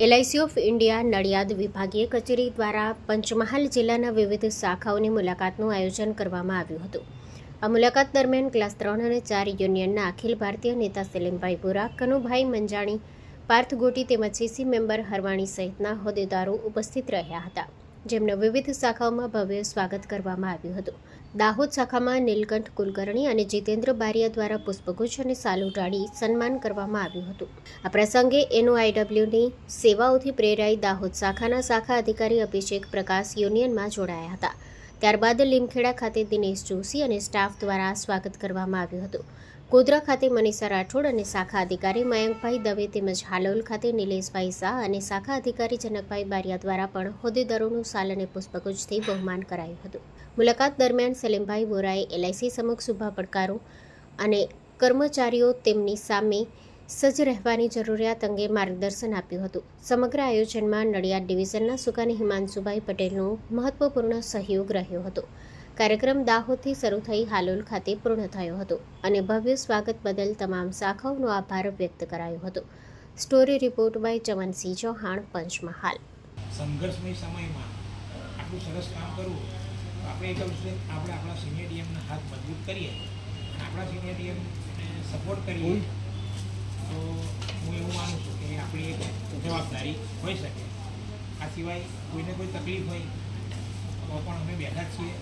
LIC of India Nadiad વિભાગીય કચેરી દ્વારા પંચમહાલ જિલ્લાના વિવિધ શાખાઓની મુલાકાતનું આયોજન કરવામાં આવ્યું હતું. આ મુલાકાત દરમિયાન ક્લાસ 3 અને 4 યુનિયનના અખિલ ભારતીય નેતા સલીમભાઈ બોરા, કનુભાઈ મંજાણી, પાર્થ ગોટી તેમજ સીસી મેમ્બર હરવાણી સહિતના હોદ્દેદારો ઉપસ્થિત રહ્યા હતા, જેમનું વિવિધ શાખાઓમાં ભવ્ય સ્વાગત કરવામાં આવ્યું હતું. દાહોદ શાખામાં નીલકંઠ કુલકર્ણી અને જીતેન્દ્ર બારિયા દ્વારા પુષ્પગુચ્છ અને સાલ ઉડાડી સન્માન કરવામાં આવ્યું હતું. આ પ્રસંગે એનઓઆઈડબ્લ્યુની સેવાઓથી પ્રેરાઈ દાહોદ શાખાના શાખા અધિકારી અભિષેક પ્રકાશ યુનિયનમાં જોડાયા હતા. ત્યારબાદ લીમખેડા ખાતે દિનેશ જોશી અને સ્ટાફ દ્વારા સ્વાગત કરવામાં આવ્યું હતું. ગોધરા ખાતે મનીષા રાઠોડ અને શાખા અધિકારી મયંકભાઈ દવે તેમજ હાલોલ ખાતે નિલેશભાઈ શાહ અને શાખા અધિકારી જનકભાઈ બારિયા દ્વારા પણ હોદ્દેદારોનું સાલ અને પુષ્પગુચ્છથી બહુમાન કરાયું હતું. મુલાકાત દરમિયાન સલીમભાઈ બોરાએ એલઆઈસી સમક્ષ ઊભા પડકારો અને કર્મચારીઓ તેમની સામે સજ્જ રહેવાની જરૂરિયાત અંગે માર્ગદર્શન આપ્યું હતું. સમગ્ર આયોજનમાં નડિયાદ ડિવિઝનના સુકાની હિમાંશુભાઈ પટેલનો મહત્વપૂર્ણ સહયોગ રહ્યો હતો. કાર્યક્રમ દાહોદથી શરૂ થઈ હાલોલ ખાતે પૂર્ણ થયો હતો અને ભવ્ય સ્વાગત બદલ તમામ શાખાઓનો આભાર વ્યક્ત કરાયો હતો. Story report by Chamansinh Chauhan, Panchmahal. સંઘર્ષમય સમયમાં આટલું સરસ કામ કરવું, આપણે એક વર્ષે આપણે આપણા સિનિયર ડીએમના હાથ મજબૂત કરીએ, આપણા સિનિયર ડીએમને સપોર્ટ કરીએ, તો હું એવું માનું છું કે આપણી એક જવાબદારી હોઈ શકે. આ સિવાય કોઈને કોઈ તકલીફ હોય તો પણ અમે બેઠા છીએ.